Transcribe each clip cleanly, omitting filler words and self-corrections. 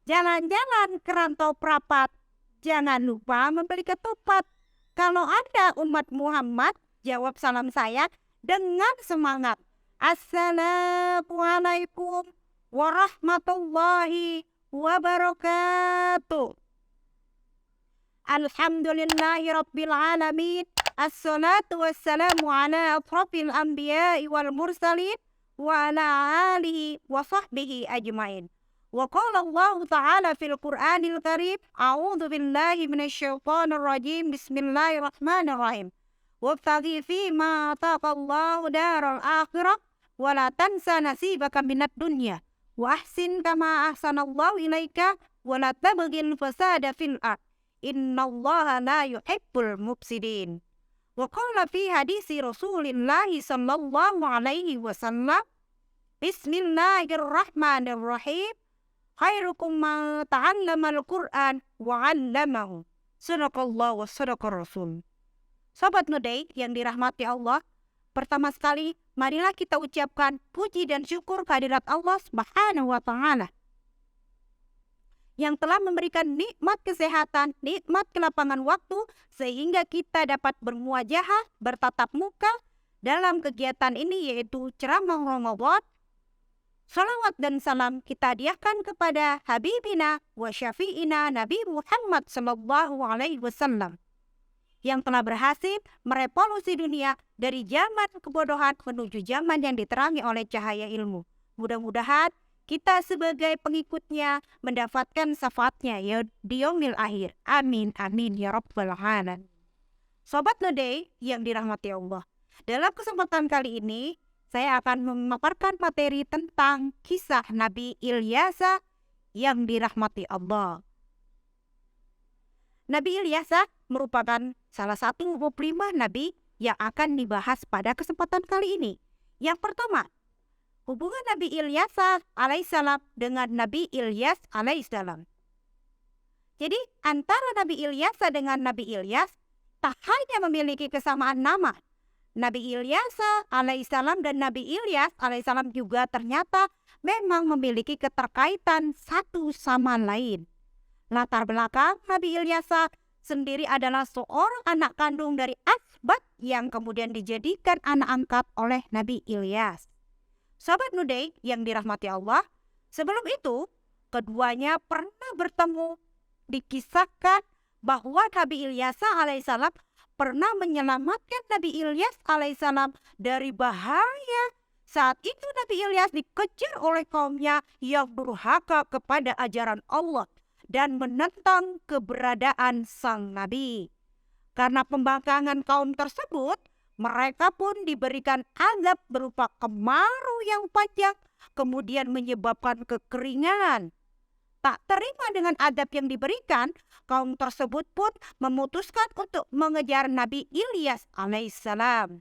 Jalan-jalan ke rantau perapat, jangan lupa membeli ketupat. Kalau Anda umat Muhammad, jawab salam saya dengan semangat. Assalamualaikum warahmatullahi wabarakatuh. Alhamdulillahi rabbil alamin. Assalatu wassalamu ala ashrafil anbiya'i wal mursalin wa ala alihi wa sahbihi ajmain. Wa qala Allah ta'ala fil Qur'anil Karim, a'udzu billahi minasyaitonir rajim. Bismillahirrahmanirrahim. Wabtaghi fima ataqallahu daral akhirah wa la tansa nasibaka minad dunya wa ahsin kama ahsanallahu ilaika wa la tabghil fasada fil ardh. Innallaha la yuhibbul mufsidin. Wa qala fi hadisi Rasulillahi sallallahu alaihi wasallam, Bismillahirrahmanirrahim. Khairukum man ta'allamal Qur'an wa 'allamahu. Sadaqallahu wa sadaqar Rasul. Sobat Ngedei yang dirahmati Allah, pertama sekali marilah kita ucapkan puji dan syukur kehadirat Allah Subhanahu wa taala yang telah memberikan nikmat kesehatan, nikmat kelapangan waktu, sehingga kita dapat bermuajahah, bertatap muka dalam kegiatan ini, yaitu ceramah Ramadan. Salawat dan salam kita hadiahkan kepada Habibina wa Syafi'ina Nabi Muhammad sallallahu alaihi wasallam yang telah berhasil merevolusi dunia dari zaman kebodohan menuju zaman yang diterangi oleh cahaya ilmu. Mudah-mudahan kita sebagai pengikutnya mendapatkan syafaatnya ya di yaumil akhir. Amin, amin ya rabbal alamin. Sobat Ngedei yang dirahmati Allah, dalam kesempatan kali ini saya akan memaparkan materi tentang kisah Nabi Ilyasa yang dirahmati Allah. Nabi Ilyasa merupakan salah satu 25 nabi yang akan dibahas pada kesempatan kali ini. Yang pertama, hubungan Nabi Ilyasa alaihissalam dengan Nabi Ilyas alaihissalam. Jadi antara Nabi Ilyasa dengan Nabi Ilyas tak hanya memiliki kesamaan nama. Nabi Ilyasa alaihissalam dan Nabi Ilyas alaihissalam juga ternyata memang memiliki keterkaitan satu sama lain. Latar belakang Nabi Ilyasa sendiri adalah seorang anak kandung dari Asbat yang kemudian dijadikan anak angkat oleh Nabi Ilyas. Sobat Ngedei yang dirahmati Allah, sebelum itu keduanya pernah bertemu. Dikisahkan bahwa Nabi Ilyasa alaihissalam pernah menyelamatkan Nabi Ilyas alaihissalam dari bahaya. Saat itu Nabi Ilyas dikejar oleh kaumnya yang durhaka kepada ajaran Allah dan menentang keberadaan sang Nabi. Karena pembangkangan kaum tersebut, mereka pun diberikan azab berupa kemarau yang panjang, kemudian menyebabkan kekeringan. Tak terima dengan azab yang diberikan, kaum tersebut pun memutuskan untuk mengejar Nabi Ilyas alaihissalam.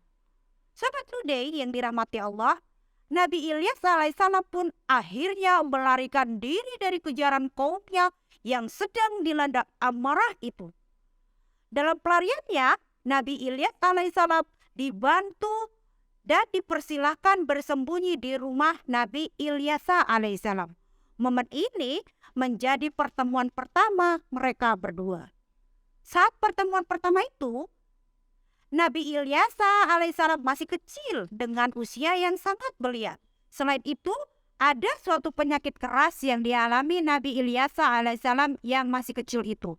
Sobat Ngedei yang dirahmati Allah, Nabi Ilyas alaihissalam pun akhirnya melarikan diri dari kejaran kaumnya yang sedang dilanda amarah itu. Dalam pelariannya, Nabi Ilyas alaihissalam dibantu dan dipersilahkan bersembunyi di rumah Nabi Ilyasa alaihissalam. Momen ini menjadi pertemuan pertama mereka berdua. Saat pertemuan pertama itu, Nabi Ilyasa alaihissalam masih kecil dengan usia yang sangat belia. Selain itu, ada suatu penyakit keras yang dialami Nabi Ilyasa alaihissalam yang masih kecil itu.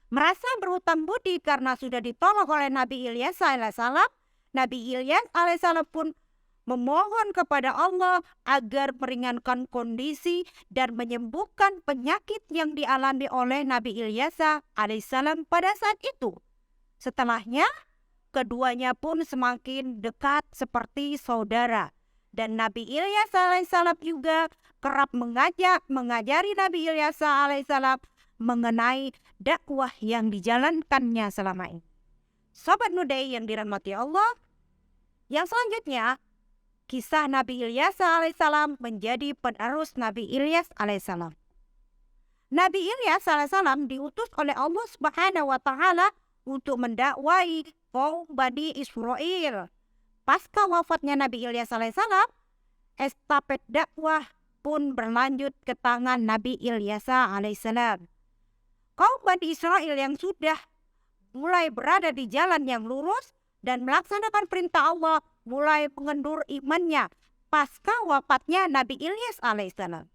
Merasa berhutang budi karena sudah ditolong oleh Nabi Ilyas alaihissalam, Nabi Ilyas alaihissalam pun memohon kepada Allah agar meringankan kondisi dan menyembuhkan penyakit yang dialami oleh Nabi Ilyas alaihissalam pada saat itu. Setelahnya, keduanya pun semakin dekat seperti saudara. Dan Nabi Ilyas alaihissalam juga kerap mengajari Nabi Ilyas alaihissalam mengenai dakwah yang dijalankannya selama ini. Sobat Ngedei yang dirahmati Allah, yang selanjutnya kisah Nabi Ilyas alaihissalam menjadi penerus Nabi Ilyas alaihissalam. Nabi Ilyas alaihissalam diutus oleh Allah Subhanahu wa taala untuk mendakwai kaum Bani Israel. Pasca wafatnya Nabi Ilyas alaihissalam, estafet dakwah pun berlanjut ke tangan Nabi Ilyasa alaihissalam. Kaum Bani Israel yang sudah mulai berada di jalan yang lurus dan melaksanakan perintah Allah mulai mengendur imannya pasca wafatnya Nabi Ilyas alaihissalam.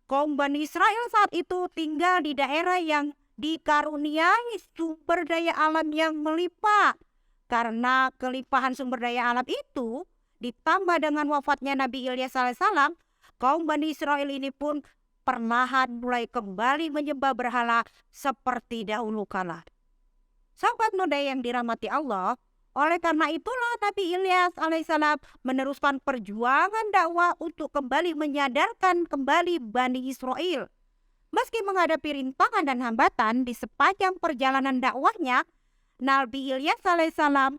Kaum Bani Israel saat itu tinggal di daerah yang dikaruniai sumber daya alam yang melimpah. Karena kelimpahan sumber daya alam itu ditambah dengan wafatnya Nabi Ilyas alaihissalam, kaum Bani Israel ini pun perlahan mulai kembali menyembah berhala seperti dahulu kala. Sahabat muda yang dirahmati Allah, oleh karena itulah Nabi Ilyas alaihissalam meneruskan perjuangan dakwah untuk kembali menyadarkan kembali Bani Israel. Meski menghadapi rintangan dan hambatan di sepanjang perjalanan dakwahnya, Nabi Ilyas alaihissalam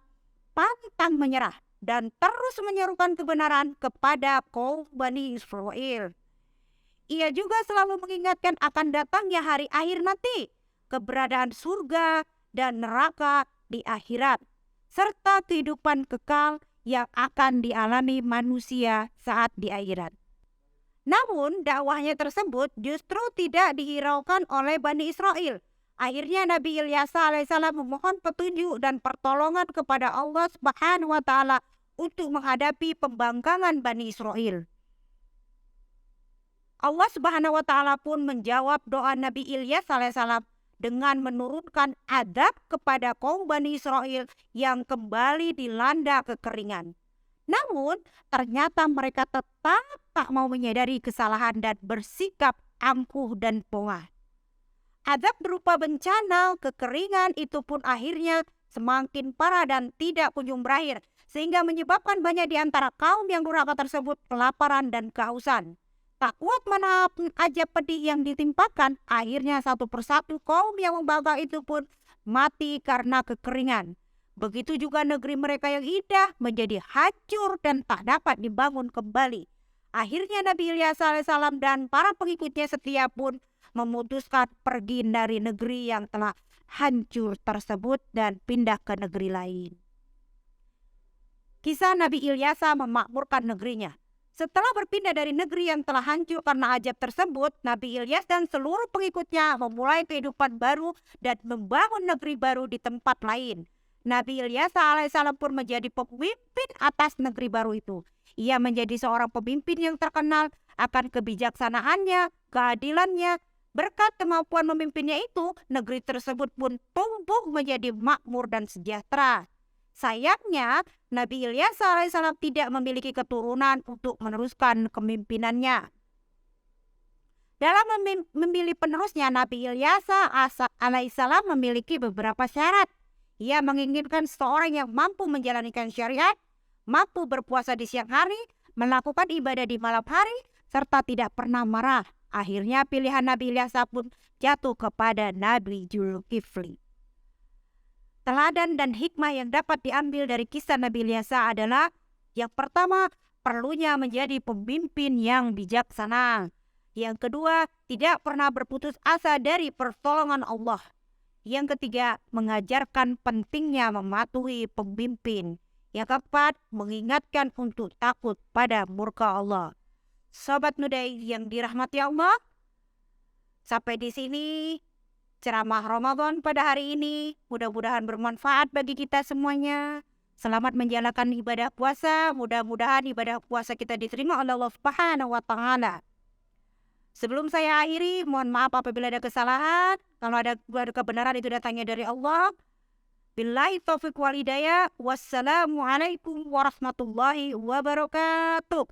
pantang menyerah dan terus menyerukan kebenaran kepada kaum Bani Israel. Ia juga selalu mengingatkan akan datangnya hari akhir nanti, keberadaan surga dan neraka di akhirat, serta kehidupan kekal yang akan dialami manusia saat di akhirat. Namun dakwahnya tersebut justru tidak dihiraukan oleh Bani Israel. Akhirnya Nabi Ilyas alaihissalam memohon petunjuk dan pertolongan kepada Allah Subhanahu wa taala untuk menghadapi pembangkangan Bani Israel. Allah Subhanahu wa taala pun menjawab doa Nabi Ilyas alaihissalam dengan menurunkan adab kepada kaum Bani Israel yang kembali dilanda kekeringan. Namun ternyata mereka tetap tak mau menyadari kesalahan dan bersikap angkuh dan pongah. Adab berupa bencana, kekeringan itu pun akhirnya semakin parah dan tidak kunjung berakhir, sehingga menyebabkan banyak di antara kaum yang durhaka tersebut kelaparan dan kehausan. Tak kuat menahan ajab pedih yang ditimpakan, akhirnya satu persatu kaum yang membangkang itu pun mati karena kekeringan. Begitu juga negeri mereka yang indah menjadi hancur dan tak dapat dibangun kembali. Akhirnya Nabi Ilyas alaihissalam dan para pengikutnya setia pun memutuskan pergi dari negeri yang telah hancur tersebut dan pindah ke negeri lain. Kisah Nabi Ilyas memakmurkan negerinya. Setelah berpindah dari negeri yang telah hancur karena ajab tersebut, Nabi Ilyas dan seluruh pengikutnya memulai kehidupan baru dan membangun negeri baru di tempat lain. Nabi Ilyas alaihissalam pun menjadi pemimpin atas negeri baru itu. Ia menjadi seorang pemimpin yang terkenal akan kebijaksanaannya, keadilannya. Berkat kemampuan memimpinnya itu, negeri tersebut pun tumbuh menjadi makmur dan sejahtera. Sayangnya, Nabi Ilyas alaihissalam tidak memiliki keturunan untuk meneruskan kepemimpinannya. Dalam memilih penerusnya, Nabi Ilyas alaihissalam memiliki beberapa syarat. Ia menginginkan seseorang yang mampu menjalankan syariat, mampu berpuasa di siang hari, melakukan ibadah di malam hari, serta tidak pernah marah. Akhirnya pilihan Nabi Ilyas pun jatuh kepada Nabi Zulkifli. Teladan dan hikmah yang dapat diambil dari kisah Nabi Ilyas adalah yang pertama, perlunya menjadi pemimpin yang bijaksana. Yang kedua, tidak pernah berputus asa dari pertolongan Allah. Yang ketiga, mengajarkan pentingnya mematuhi pemimpin. Yang keempat, mengingatkan untuk takut pada murka Allah. Sobat muda yang dirahmati Allah, sampai di sini ceramah Ramadan pada hari ini. Mudah-mudahan bermanfaat bagi kita semuanya. Selamat menjalankan ibadah puasa. Mudah-mudahan ibadah puasa kita diterima oleh Allah Subhanahu wa taala. Sebelum saya akhiri, mohon maaf apabila ada kesalahan. Kalau ada kebenaran itu datangnya dari Allah. Billahi taufiq wal hidayah. Wassalamualaikum warahmatullahi wabarakatuh.